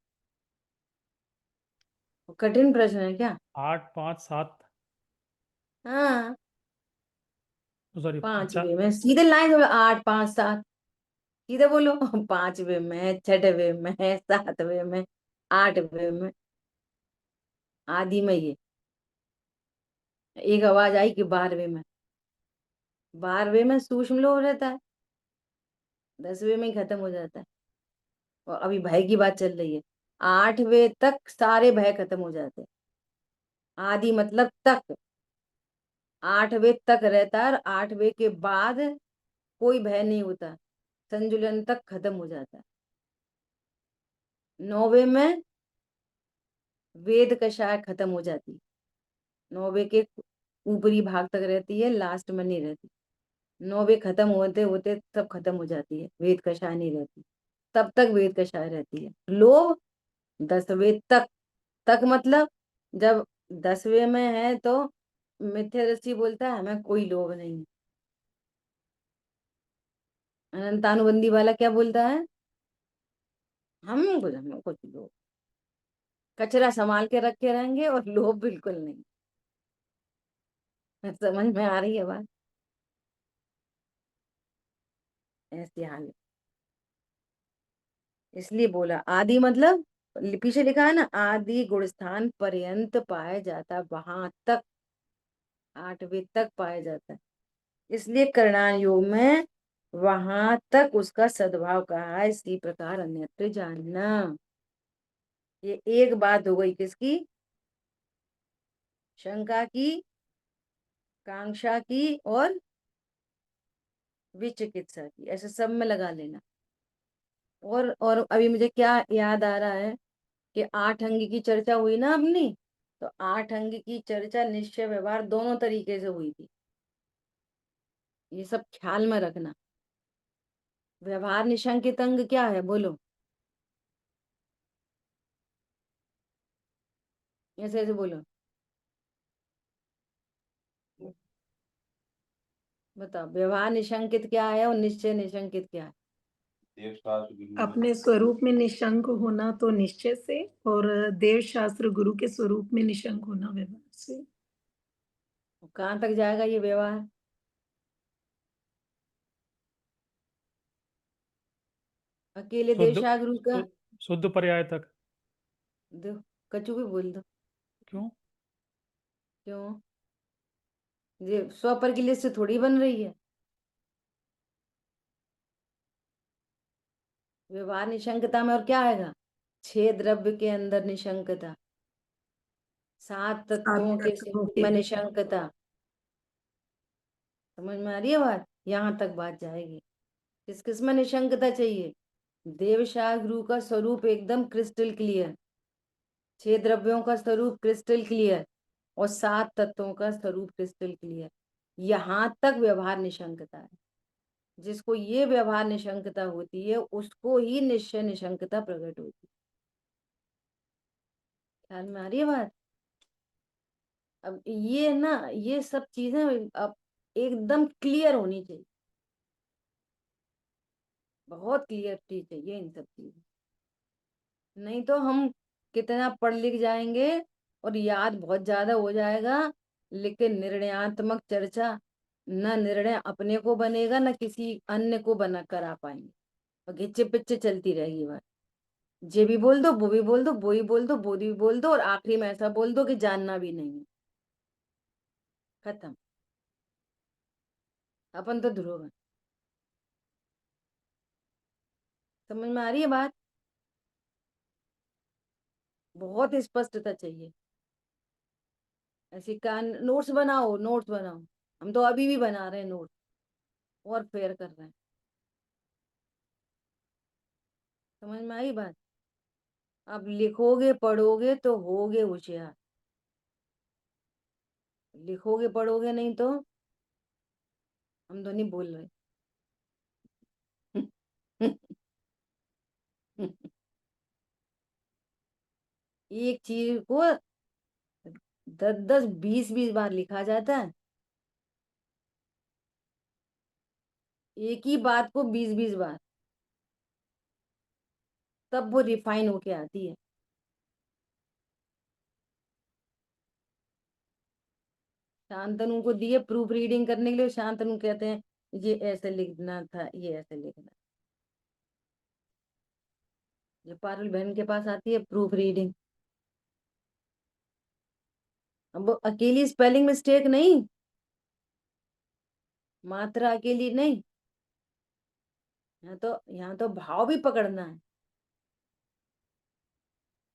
कठिन प्रश्न है क्या। 8 5 7, हाँ, सॉरी 5वें में सीधे लाइन बोलो, 8 5 7, सीधे बोलो। 5वें में, 6वें में, 7वें में, 8वें में, आदि में ये एक आवाज आई कि 12वें में, 12वें में सूक्ष्म लोभ रहता है, 10वें में ही खत्म हो जाता है। और अभी भय की बात चल रही है, 8वें तक सारे भय खत्म हो जाते हैं। आदि मतलब तक, 8वें तक रहता है, और 8वें के बाद कोई भय नहीं होता, संतुलन तक खत्म हो जाता है। 9वें में वेद कषाय खत्म हो जाती, 9वें के ऊपरी भाग तक रहती है, लास्ट में नहीं रहती। 9वें खत्म होते होते सब खत्म हो जाती है, वेद कषाय नहीं रहती, तब तक वेद कषाय रहती है। लोभ 10वें तक, तक मतलब जब 10वें में है तो मिथ्या दृष्टि बोलता है हमें कोई लोभ नहीं है। अनंतानुबंधी वाला क्या बोलता है, हमें कुछ लोभ, कचरा संभाल के रखे रहेंगे और लोभ बिल्कुल नहीं। समझ में आ रही है बात, ऐसी हाल है। इसलिए बोला आदि मतलब, पीछे लिखा है ना, आदि गुण स्थान पर्यंत पाया जाता, वहां तक, 8वें तक पाया जाता है। इसलिए करणान योग में वहां तक उसका सद्भाव कहा है, इसी प्रकार अन्यत्र जानना। ये एक बात हो गई किसकी, शंका की, कांक्षा की और विचिकित्सा की, ऐसे सब में लगा लेना। और अभी मुझे क्या याद आ रहा है कि 8 अंग की चर्चा हुई ना अपनी, तो 8 अंग की चर्चा निश्चय व्यवहार दोनों तरीके से हुई थी, ये सब ख्याल में रखना। व्यवहार निशंकित अंग क्या है बोलो, ऐसे ऐसे बोलो, बताओ व्यवहार निशंकित क्या है और निश्चय निशंकित क्या है। अपने स्वरूप में निशंक होना तो निश्चय से, और देव शास्त्र गुरु के स्वरूप में निशंक होना व्यवहार से। कहाँ तक जाएगा ये व्यवहार? अकेले शुद्ध देवशागुरु का शु- शुद्ध पर्याय तक। दो, कछु भी बोल दो। क्यों? क्यों? ये स्वपर की लिस्ट से थोड़ी बन रही है। व्यवहार निशंकता में और क्या आएगा? 6 द्रव्य के अंदर निशंकता, 7 सात तत्वों के तत्वों स्वरूप के। में निशंकता। समझ में आ रही है बात? यहाँ तक बात जाएगी। किस किस में निशंकता चाहिए? देवशागुरु का स्वरूप एकदम क्रिस्टल क्लियर, 6 द्रव्यों का स्वरूप क्रिस्टल क्लियर, और 7 तत्वों का स्वरूप क्रिस्टल क्लियर। यहाँ तक व्यवहार निशंकता है। जिसको ये व्यवहार निशंकता होती है उसको ही निश्चय निशंकता प्रकट होती है। ख्याल में आ रही है बात? अब ये ना, ये सब चीजें अब एकदम क्लियर होनी चाहिए, बहुत क्लियरिटी चाहिए इन सब चीजें। नहीं तो हम कितना पढ़ लिख जाएंगे और याद बहुत ज्यादा हो जाएगा, लेकिन निर्णयात्मक चर्चा न निर्णय अपने को बनेगा न किसी अन्य को बना करा पाएंगे, और घिच्चे पिच्चे चलती रहेगी बात। ये भी बोल दो, वो भी बोल दो, वो ही बोल दो, वो भी बोल दो, और आखिरी में ऐसा बोल दो कि जानना भी नहीं है। खत्म। अपन तो ध्रुव है। समझ में आ रही है बात? बहुत स्पष्टता चाहिए। ऐसी कान नोट्स बनाओ, नोट्स बनाओ। हम तो अभी भी बना रहे हैं नोट्स, और फेयर कर रहे हैं। समझ में आई बात? अब लिखोगे पढ़ोगे तो होगे होशियार, लिखोगे पढ़ोगे नहीं तो हम तो नहीं बोल रहे। एक चीज को 10-10 20-20 बार लिखा जाता है, एक ही बात को 20-20 बार, तब वो रिफाइन होके आती है। शांतनु को दिए प्रूफ रीडिंग करने के लिए, शांतनु कहते हैं ये ऐसे लिखना था, ये ऐसे लिखना। जो पारुल बहन के पास आती है प्रूफ रीडिंग, अब वो अकेली स्पेलिंग मिस्टेक नहीं, मात्रा अकेली नहीं, यहाँ तो भाव भी पकड़ना है।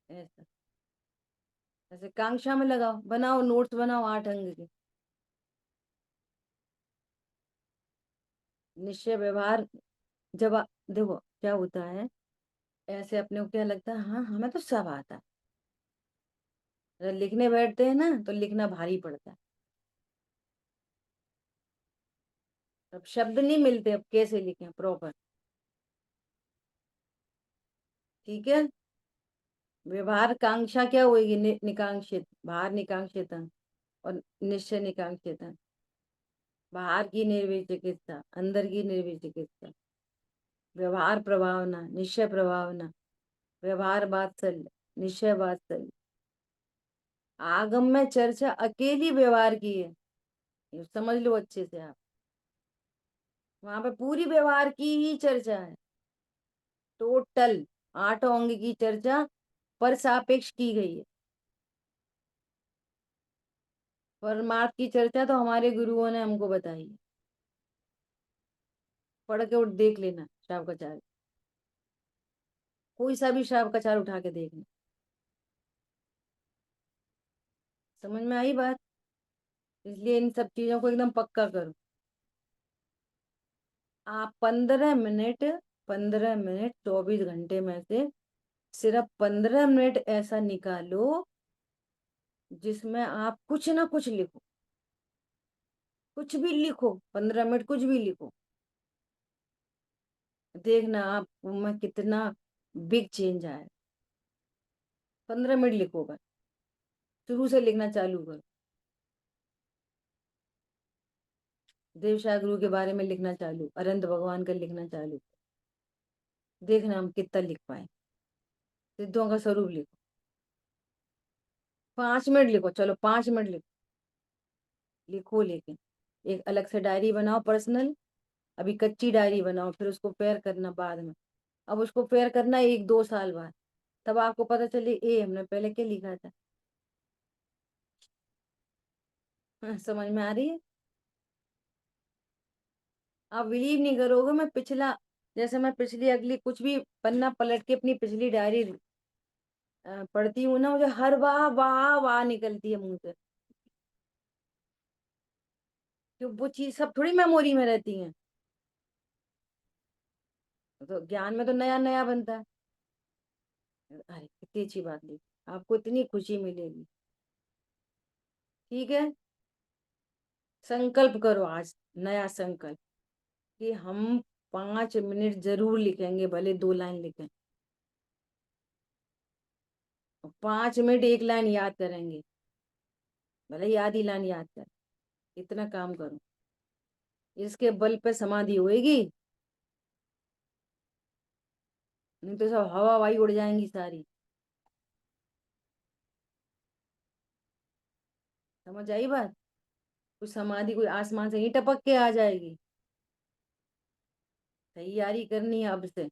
ऐसा ऐसे कांक्षा में लगाओ, बनाओ नोट्स, बनाओ 8 अंक के। निश्चय व्यवहार, जब देखो क्या होता है, ऐसे अपने को क्या लगता है, हाँ हमें तो सब आता है। जब लिखने बैठते हैं ना तो लिखना भारी पड़ता है। अब शब्द नहीं मिलते, अब कैसे लिखें प्रॉपर? ठीक है। व्यवहार कांक्षा क्या होगी? निकांक्षित, बाहर निकांक्षित, और निश्चय निकांक्षित। बाहर की निर्वय चिकित्सा, अंदर की निर्वय चिकित्सा। व्यवहार प्रभावना, निश्चय प्रभावना। व्यवहार वात्सल्य, निश्चय वात्सल्य। आगम में चर्चा अकेली व्यवहार की है, ये समझ लो अच्छे से आप। वहां पे पूरी व्यवहार की ही चर्चा है, टोटल 8 अंग की चर्चा पर सापेक्ष की गई है। परमार्थ की चर्चा तो हमारे गुरुओं ने हमको बताई है, पढ़ के उठ देख लेना श्रावकाचार्य, कोई सा भी श्रावकाचार्य उठा के देखना। समझ में आई बात? इसलिए इन सब चीजों को एकदम पक्का करो। आप 15 मिनट, 15 मिनट 24 घंटे में से सिर्फ 15 मिनट ऐसा निकालो जिसमें आप कुछ ना कुछ लिखो, कुछ भी लिखो, 15 मिनट कुछ भी लिखो। देखना आप में कितना बिग चेंज आए। 15 मिनट लिखो बस, शुरू से लिखना चालू करो। देवशाह गुरु के बारे में लिखना चालू, अनंत भगवान का लिखना चालू। देखना हम कितना लिख पाए। सिद्धों का स्वरूप लिखो, 5 मिनट लिखो, चलो 5 मिनट लिखो। लिखो, लेकिन एक अलग से डायरी बनाओ पर्सनल। अभी कच्ची डायरी बनाओ, फिर उसको फेयर करना बाद में। अब उसको फेयर करना 1-2 साल बाद, तब आपको पता चले ए हमने पहले क्या लिखा था। हाँ, समझ में आ रही है? आप बिलीव नहीं करोगे, मैं पिछला, जैसे मैं पिछली अगली कुछ भी पन्ना पलट के अपनी पिछली डायरी पढ़ती हूँ ना, मुझे हर वाह वाह वाह निकलती है मुंह से। क्यों, वो चीज सब थोड़ी मेमोरी में रहती है। तो ज्ञान में तो नया नया बनता है। अरे कितनी अच्छी बात ली, आपको इतनी खुशी मिलेगी। ठीक है, संकल्प करो आज, नया संकल्प, कि हम 5 मिनट जरूर लिखेंगे, भले 2 लाइन लिखें। 5 मिनट 1 लाइन याद करेंगे, भले ही आधी लाइन याद कर। इतना काम करो, इसके बल पे समाधि होएगी, नहीं तो सब हवा हवाई उड़ जाएंगी सारी। समझ आई बात? कुछ समाधि कोई आसमान से ही टपक के आ जाएगी। तैयारी करनी है अब से।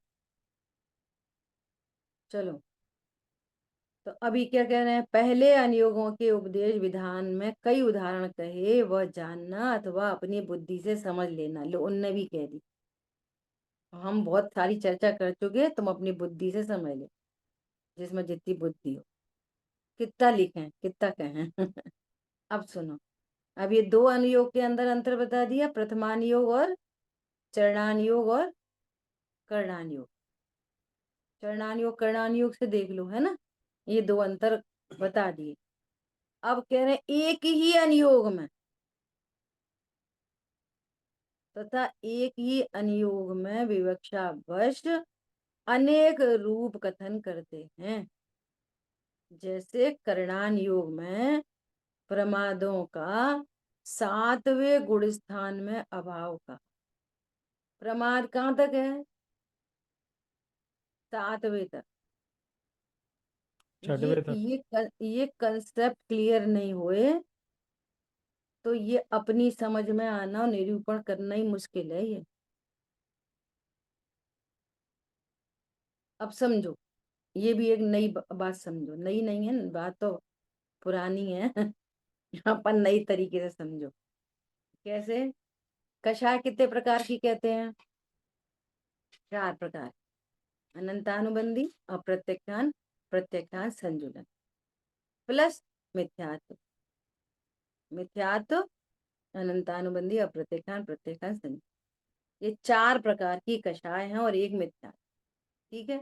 चलो, तो अभी क्या कह रहे हैं, पहले अनुयोगों के उपदेश विधान में कई उदाहरण कहे, वह जानना अथवा अपनी बुद्धि से समझ लेना। लो, उनने भी कह दी। हम बहुत सारी चर्चा कर चुके, तुम अपनी बुद्धि से समझ लो, जिसमें जितनी बुद्धि हो। कितना लिखें, कितना कहें। अब सुनो, अब ये 2 अनुयोग के अंदर अंतर बता दिया, प्रथमानुयोग और चरणानुयोग और करणानुयोग। चरणानुयोग करणानुयोग से देख लो, है ना, ये 2 अंतर बता दिए। अब कह रहे हैं एक ही अनुयोग में तथा एक ही अनुयोग में विवक्षावश अनेक रूप कथन करते हैं। जैसे करणानुयोग में प्रमादों का 7वें गुण स्थान में अभाव का। प्रमाद कहाँ तक है? 7वें तक। ये 6वें तक। ये कंसेप्ट क्लियर नहीं हुए तो ये अपनी समझ में आना और निरूपण करना ही मुश्किल है ये। अब समझो, ये भी एक नई बात समझो, नई नहीं है बात तो, पुरानी है। अपन नई तरीके से समझो। कैसे? कषाय कितने प्रकार की कहते हैं? 4 प्रकार। अनंतानुबंधी, अप्रत्यक्षान, प्रत्यक्षान, संजुलन, प्लस मिथ्यात्व। मिथ्यात्व, अनंतानुबंधी, अप्रत्यक्षान, प्रत्यक्षान, संजुलन, ये 4 प्रकार की कषाय हैं और एक मिथ्यात्व। ठीक है,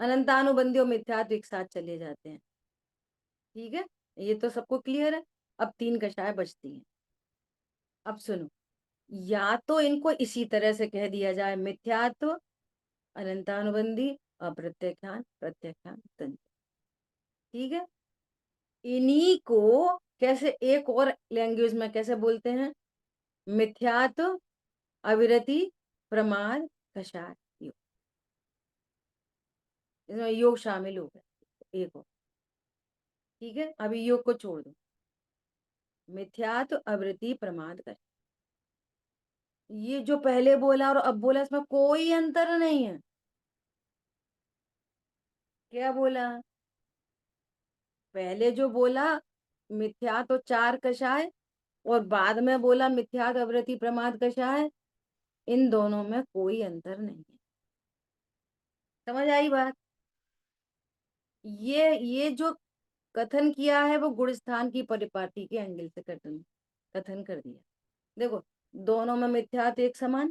अनंतानुबंधी और मिथ्यात्व एक साथ चले जाते हैं। ठीक है, ये तो सबको क्लियर है। अब 3 कषाय बचती हैं। अब सुनो, या तो इनको इसी तरह से कह दिया जाए, मिथ्यात्व, अनंतानुबंधी, अप्रत्यक्षान, प्रत्यक्षान, संजुलन। ठीक है, इन्हीं को कैसे एक और लैंग्वेज में कैसे बोलते हैं? मिथ्यात्व, अविरति, प्रमाद, कषाय, योग। इसमें योग शामिल हो गया एक और। ठीक है, अभी योग को छोड़ दो। मिथ्यात्व, अवृत्ति, प्रमाद, कषाय, ये जो पहले बोला और अब बोला, इसमें कोई अंतर नहीं है। क्या बोला? पहले जो बोला मिथ्यात्व 4 कषाय, और बाद में बोला मिथ्यात्व, अवृत्ति, प्रमाद, कषाय, इन दोनों में कोई अंतर नहीं है। समझ आई बात? ये जो कथन किया है वो गुण स्थान की परिपाटी के एंगल से कथन कथन कर दिया। देखो, दोनों में मिथ्यात्व एक समान,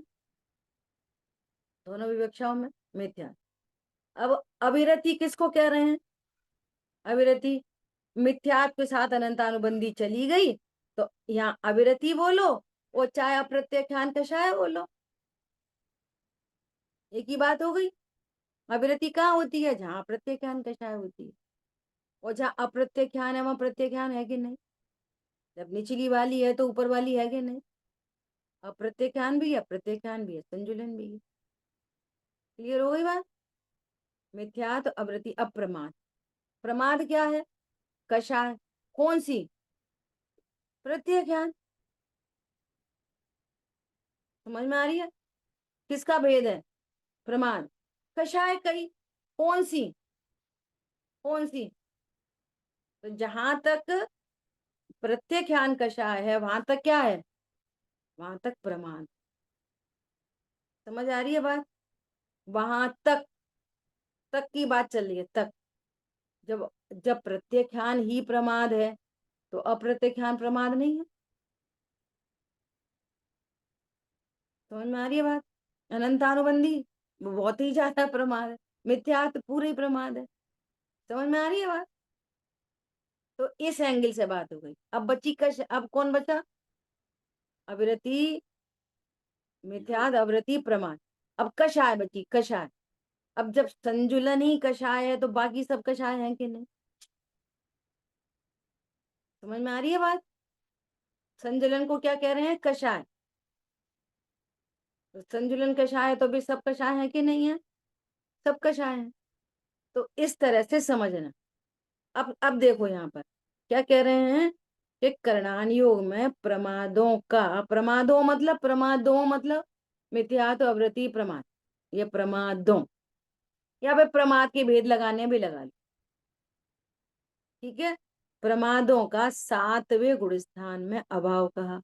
दोनों विवक्षाओं में मिथ्या। अब अविरति किसको कह रहे हैं? अविरति, मिथ्यात्व के साथ अनंतानुबंधी चली गई तो यहाँ अविरति बोलो, और चाहे अप्रत्यक्षान कषाय बोलो, एक ही बात हो गई। अविरति कहाँ होती है? जहाँ अप्रत्यक्षान कषाय होती है। और जहाँ अप्रत्यक्षान है वहां प्रत्यक्षान है कि नहीं? जब निचली वाली है तो ऊपर वाली है कि नहीं? अप्रत्यक्षान भी है, प्रत्यक्षान भी है, संजुलन भी है। क्लियर हो गई बात? मिथ्यात्व, अवृत्ति, अप्रमाद। प्रमाद क्या है? कषाय। कौन सी? प्रत्यक्षान। समझ में आ रही है? किसका भेद है? प्रमाद। कषाय कई, कौन सी? कौन सी? तो जहां तक प्रत्यख्यान कषाय है वहां तक क्या है? वहां तक प्रमाद। समझ आ रही है बात? वहां तक, तक की बात चल रही है, तक। जब जब प्रत्यख्यान ही प्रमाद है तो अप्रत्यख्यान प्रमाद नहीं है। समझ में आ रही है बात? अनंतानुबंधी वो बहुत ही ज्यादा प्रमाद है, मिथ्यात्व पूरे ही प्रमाद है। समझ में आ रही है बात? तो इस एंगल से बात हो गई। अब बच्ची कश, अब कौन बचा? अविरति, मिथ्याद, अविरति, प्रमाद। अब कषाय बची, कषाय। अब जब संजुलन ही कषाय है तो बाकी सब कषाय है कि नहीं? समझ में आ रही है बात? संजुलन को क्या कह रहे हैं? कषाय। तो संजुलन कषाय है तो भी सब कषाय है कि नहीं है? सब कषाय है। तो इस तरह से समझना। अब देखो यहाँ पर क्या कह रहे हैं कि करणान योग में प्रमादों का, प्रमादों मतलब मिथ्यात्व, अवृत्ति, प्रमाद, ये प्रमादों। यहाँ पे प्रमाद के भेद लगाने भी लगा लो, ठीक है? प्रमादों का सातवें गुण स्थान में अभाव कहा।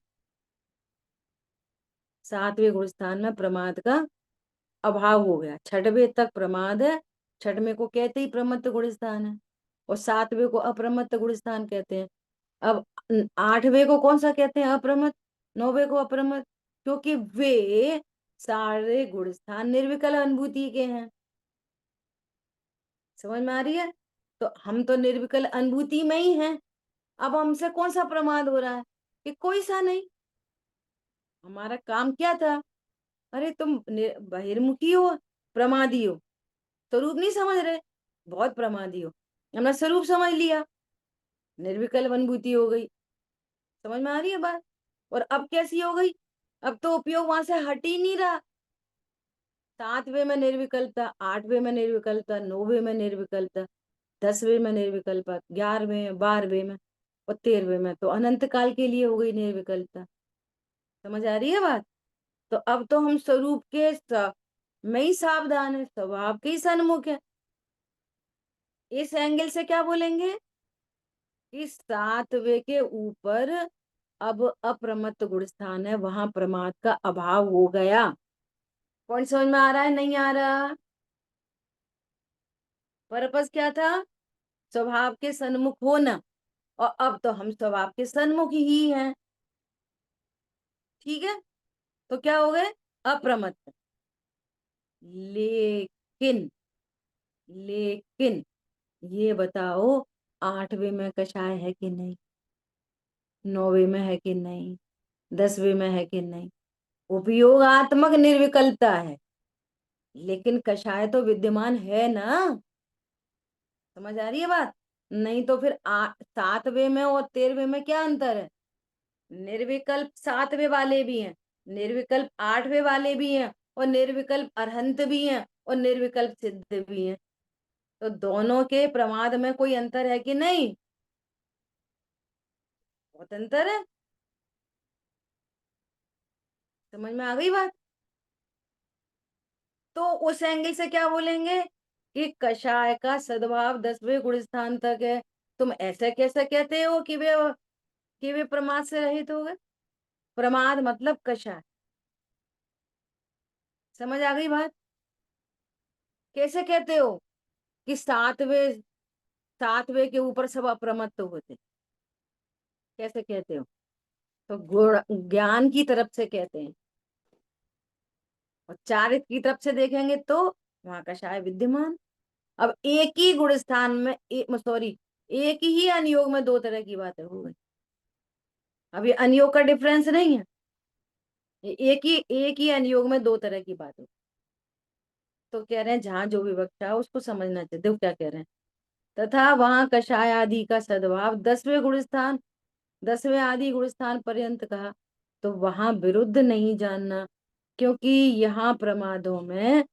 सातवें गुण स्थान में प्रमाद का अभाव हो गया। छठवें तक प्रमाद है, छठवें को कहते ही प्रमत्त गुण स्थान है, और सातवें को अप्रमत्त गुण स्थान कहते हैं। अब आठवें को कौन सा कहते हैं? अप्रमत्त। नौवें को अप्रमत्त, क्योंकि वे सारे गुण स्थान निर्विकल अनुभूति के हैं। समझ में आ रही है? तो हम तो निर्विकल अनुभूति में ही हैं। अब हमसे कौन सा प्रमाद हो रहा है? कि कोई सा नहीं। हमारा काम क्या था? अरे तुम बहिर्मुखी हो, प्रमादी हो, स्वरूप नहीं समझ रहे, बहुत प्रमादी हो। हमने स्वरूप समझ लिया, निर्विकल्प अनुभूति हो गई। समझ में आ रही है बात? और अब कैसी हो गई? अब तो उपयोग वहां से हट ही नहीं रहा। सातवें में निर्विकल्पता, आठवें में निर्विकल्पता, नौवें में निर्विकल्पता, 10वें में निर्विकल्पता, 11वें, 12वें में और 13वें में तो अनंत काल के लिए हो गई निर्विकल्पता। समझ आ रही है बात? तो अब तो हम स्वरूप के में ही सावधान है, स्वभाव के ही सन्मुख है। इस एंगल से क्या बोलेंगे कि सातवें के ऊपर अब अप्रमत्त गुण स्थान है, वहां प्रमाद का अभाव हो गया। कौन समझ में आ रहा है? नहीं आ रहा? पर्पस क्या था? स्वभाव के सन्मुख होना, और अब तो हम स्वभाव के सन्मुख ही हैं। ठीक है? तो क्या हो गए? अप्रमत्त। लेकिन, लेकिन ये बताओ, आठवें में कषाय है कि नहीं? नौवें में है कि नहीं? 10वें में है कि नहीं? उपयोगात्मक निर्विकल्पता है, लेकिन कषाय तो विद्यमान है ना। समझ आ रही है बात? नहीं तो फिर 7वें में और 13वें में क्या अंतर है? निर्विकल्प 7वें वाले भी हैं, निर्विकल्प 8वें वाले भी हैं, और निर्विकल्प अरहंत भी हैं, और निर्विकल्प सिद्ध भी हैं। तो दोनों के प्रमाद में कोई अंतर है कि नहीं? बहुत अंतर है। समझ में आ गई बात? तो उस एंगल से क्या बोलेंगे कि कषाय का सद्भाव 10वें गुण स्थान तक है। तुम ऐसे कैसे कहते हो कि वे प्रमाद से रहित हो गए? प्रमाद मतलब कषाय। समझ आ गई बात? कैसे कहते हो कि सातवें के ऊपर सब अप्रमत्त होते? कैसे कहते हो? तो गुण ज्ञान की तरफ से कहते हैं, और चारित्र की तरफ से देखेंगे तो वहां कषाय विद्यमान। अब एक ही गुण स्थान में, सॉरी, एक ही अनियोग में दो तरह की बातें हो गई। अब ये अनियोग का डिफरेंस नहीं है, एक ही अनियोग में दो तरह की बात हो। तो कह रहे हैं जहां जो विवक्षा है उसको समझना चाहिए। देखो क्या कह रहे हैं, तथा वहां कषाय आदि का सद्भाव 10वें गुण स्थान, 10वें आदि गुण स्थान पर्यंत कहा। तो वहां विरुद्ध नहीं जानना, क्योंकि यहाँ प्रमादों में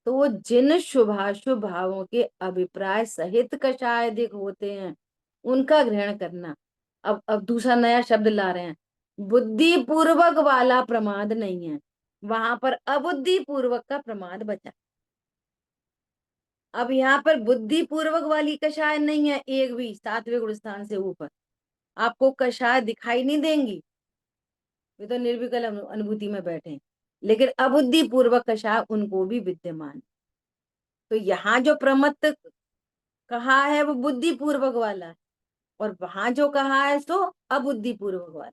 तो जिन शुभाशुभ भावों के अभिप्राय सहित कषाय अधिक होते हैं उनका ग्रहण करना। अब दूसरा नया शब्द ला रहे हैं, बुद्धि पूर्वक वाला प्रमाद नहीं है, वहां पर अबुद्धि पूर्वक का प्रमाद बचा। अब यहाँ पर बुद्धि पूर्वक वाली कषाय नहीं है, एक भी 7वें गुण स्थान से ऊपर आपको कषाय दिखाई नहीं देंगी, वे तो निर्विकल अनुभूति में बैठे हैं। लेकिन अबुद्धि पूर्वक कषाय उनको भी विद्यमान। तो यहाँ जो प्रमत्त कहा है वो बुद्धि पूर्वक वाला है, और वहां जो कहा है सो अबुद्धि पूर्वक वाला।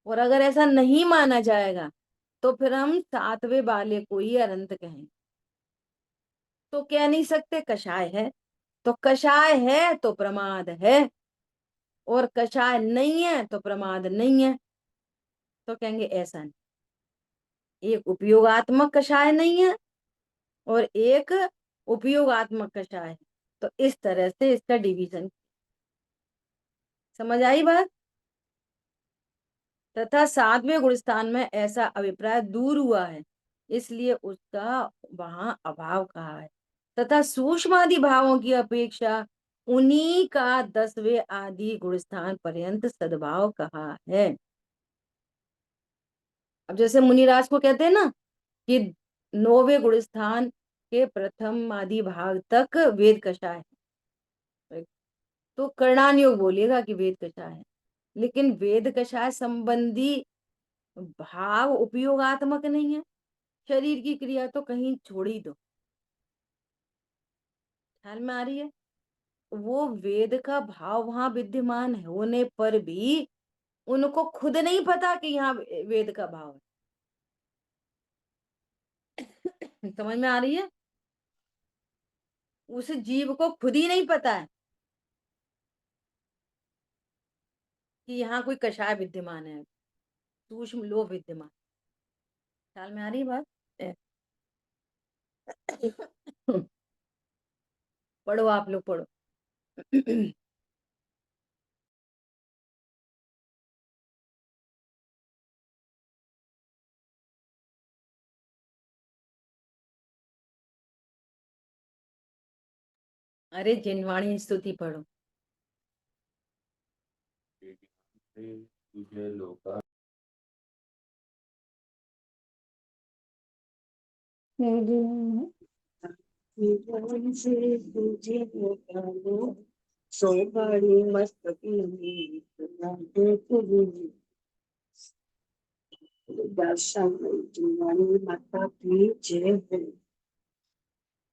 और अगर ऐसा नहीं माना जाएगा तो फिर हम 7वें वाले को ही अनंत कहें। तो कह नहीं सकते कषाय है, तो कषाय है तो प्रमाद है, और कषाय नहीं है तो प्रमाद नहीं है। तो कहेंगे ऐसा नहीं, एक उपयोगात्मक कषाय नहीं है और एक उपयोगात्मक कषाय है। तो इस तरह से इसका डिवीजन। समझ आई बात? तथा 7वें गुण स्थान में ऐसा अभिप्राय दूर हुआ है, इसलिए उसका वहां अभाव कहा है। तथा सूक्ष्मादि भावों की अपेक्षा उन्हीं का 10वें आदि गुण स्थान पर्यंत सद्भाव कहा है। अब जैसे मुनिराज को कहते हैं ना कि 9वें गुण स्थान के प्रथम आदि भाग तक वेद कषाय है, तो कर्णानुयोग बोलिएगा कि वेद कषाय है। लेकिन वेद कषाय संबंधी भाव उपयोगात्मक नहीं है, शरीर की क्रिया तो कहीं छोड़ ही दो। ख्याल में आ रही है? वो वेद का भाव वहां विद्यमान होने पर भी उनको खुद नहीं पता कि यहाँ वेद का भाव है। समझ में आ रही है? उस जीव को खुद ही नहीं पता है कि यहाँ कोई कषाय विद्यमान है, सूक्ष्म लोभ विद्यमान। ख्याल में आ रही है बात? पढ़ो, आप लोग पढ़ो। अरे जिनवाणी स्तुति पढ़ो। तुझे लोका से तुझे लोका लो सोपारी मस्तकी दर्शन तुम्हारी माता की जय है।